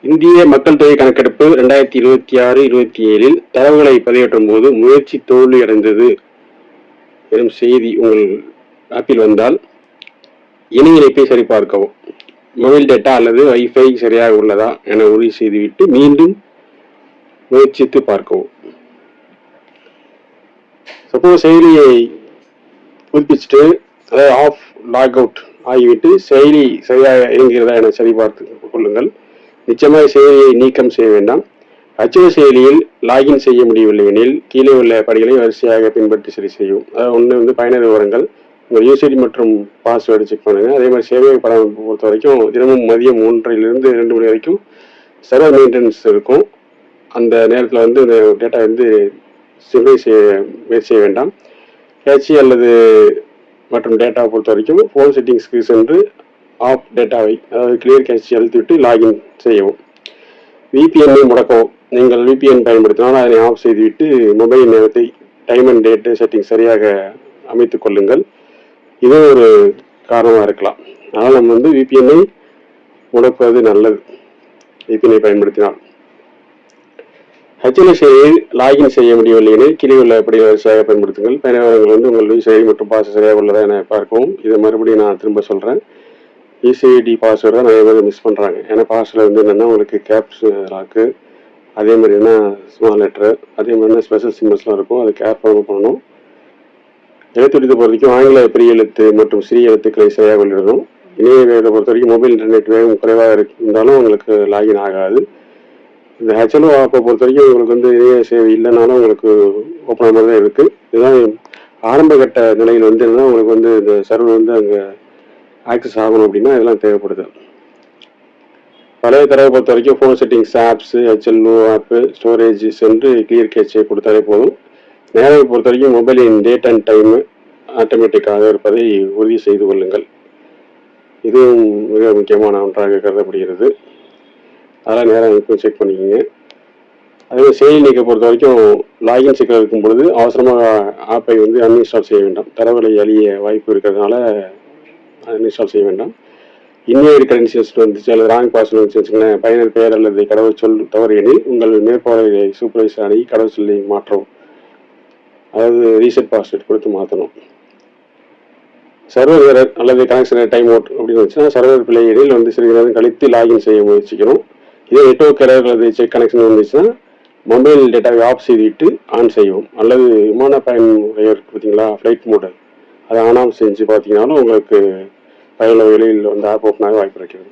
இந்திய மக்கள் தொகை கணக்கெடுப்பு 2026-27 தரவுகளை பதிவேற்றும் போது முயற்சி தோல்வியடைந்தது எனும் செய்தி உங்கள் ஆப்பில் வந்தால் இணைய இணைப்பை சரிபார்க்கவும். மொபைல் டேட்டா அல்லது வைஃபை சரியாக உள்ளதா என உறுதி செய்துவிட்டு மீண்டும் முயற்சித்து பார்க்கவும். சப்போஸ் செயலியை புதுப்பிச்சுட்டு அதாவது ஆஃப் லாக் அவுட் ஆகிவிட்டு செயலி சரியாக இயங்குகிறதா என சரிபார்த்து கொள்ளுங்கள். நிச்சயமாக செயலியை நீக்கம் செய்ய வேண்டாம். அச்சக செயலியில் லாகின் செய்ய முடியவில்லை எனில் கீழே உள்ள படிகளை வரிசையாக பின்பற்றி சரி செய்யும். அதாவது ஒன்று பயனர் விவரங்கள், உங்கள் யூசைடி மற்றும் பாஸ்வேர்டு செக் பண்ணுங்க. அதே மாதிரி சேவை படம் பொறுத்த வரைக்கும் தினமும் மதியம் 1 to 2 மணி வரைக்கும் சர்வர் மெயின்டெனன்ஸ் இருக்கும். அந்த நேரத்தில் இந்த டேட்டா சிம்மை முயற்சி செய்ய வேண்டாம். கேட்சி அல்லது மற்றும் டேட்டா பொறுத்த வரைக்கும் ஃபோன் செட்டிங்ஸ்க்கு சென்று ஆஃப் டேட்டாவை அதாவது கிளியர் கேட்சி அழுத்திவிட்டு லாகின் செய்யவும். விபிஎன்னை முடக்கவும். நீங்கள் விபிஎன் பயன்படுத்தினால் அதனை ஆஃப் செய்துவிட்டு மொபைல் நேரத்தை டைம் அண்ட் டேட்டு செட்டிங் சரியாக அமைத்துக் கொள்ளுங்கள். இது ஒரு காரணமாக இருக்கலாம். அதனால் நம்ம விபிஎன்னை முடக்குவது நல்லது. விபிஎன்னை பயன்படுத்தினால் HLS செயலியில் லாகின் செய்ய முடியவில்லை எனில் கீழே உள்ள படிகளை வரிசையாக பயன்படுத்துங்கள். பயனாளர்கள் உங்கள் செயலி மற்றும் பாஸ்வேர்டு சரியாக உள்ளதா என பார்க்கவும். இதை மறுபடியும் நான் திரும்ப சொல்கிறேன். யூசிஐடி பாஸ்வேர்டு தான் நிறைய பேர் மிஸ் பண்ணுறாங்க. ஏன்னா பாஸ்வேர்டு என்னென்னா உங்களுக்கு கேப்ஸ் லாக்கு, அதே மாதிரி என்ன ஸ்மால் லெட்டரு, அதே மாதிரி ஸ்பெஷல் சிம்பிள்ஸ்லாம் இருக்கும். அது கேர்ஃபுல்லாக பண்ணணும். எழுத்துடித்தை பொறுத்த வரைக்கும் ஆங்கில பெரிய எழுத்து மற்றும் சிறிய எழுத்துக்களை சரியாக வெளியிடணும். இணைய வேகத்தை பொறுத்த வரைக்கும் மொபைல் இன்டர்நெட் வேகம் குறைவாக இருந்தாலும் உங்களுக்கு லாகின் ஆகாது. இந்த HLO ஆப்பை பொறுத்த வரைக்கும் உங்களுக்கு இணைய சேவை இல்லைனாலும் உங்களுக்கு ஓப்பன் மாதிரி தான் இருக்குது. இதுதான் ஆரம்ப கட்ட நிலையில் என்னன்னா உங்களுக்கு இந்த சர்வர் அங்கே ஆக்சஸ் ஆகணும் அப்படின்னா இதெல்லாம் தேவைப்படுது. பழைய தரவை பொறுத்த வரைக்கும் ஃபோன் செட்டிங்ஸ், ஆப்ஸ், HLO ஆப்பு, ஸ்டோரேஜ் சென்று கிளியர் கேட்சை கொடுத்தாலே போதும். நேரம் பொறுத்த வரைக்கும் மொபைலின் டேட் அண்ட் டைம் ஆட்டோமேட்டிக்காக இருப்பதை உறுதி செய்து கொள்ளுங்கள். இதுவும் மிக முக்கியமான ஒன்றாக கருதப்படுகிறது. அதெல்லாம் நேரம் செக் பண்ணிக்கோங்க. அதே செயலி நீக்க பொறுத்த வரைக்கும் லாகின் சிக்கல் இருக்கும் பொழுது அவசரமாக ஆப்பை அன்இன்ஸ்டால் செய்ய வேண்டாம். தரவுகளை அழிய வாய்ப்பு இருக்கிறதுனால அன்இன்ஸ்டால் செய்ய வேண்டாம். இன்வேலிட் கிரெடென்ஷியல்ஸ் வந்துச்சு அல்லது ராங் பாஸ்வேர்டு வந்துச்சு வச்சுக்கோங்களேன், பயனர் பெயர் அல்லது கடவுள் சொல் தவறு எனில் உங்கள் மேற்பார்வை சூப்பர்வைசர் அணுகி கடவுள் சொல்லி மாற்றவும். அதாவது ரீசெட் பாஸ்வேர்டு கொடுத்து மாற்றணும். சர்வர் எரர் அல்லது கனெக்ஷன் டைம் அவுட் அப்படின்னு வந்துச்சுன்னா சர்வர் பிழை எனில் சிறிது நேரம் கழித்து லாகின் செய்ய முயற்சிக்கணும். இதே நெட்வொர்க் எரர் அல்லது செக் கனெக்ஷன் வந்துச்சுன்னா மொபைல் டேட்டாவை ஆஃப் செய்துவிட்டு ஆன் செய்யவும். அல்லது விமான பயன்முறை இருக்குது பார்த்தீங்களா, ஃப்ளைட் மோடு, அதை ஆன் ஆஃப் செஞ்சு பார்த்தீங்கன்னாலும் உங்களுக்கு பயனுள்ள வகையில் ஆப் ஓப்பன் ஆக வாய்ப்பு இருக்கிறது.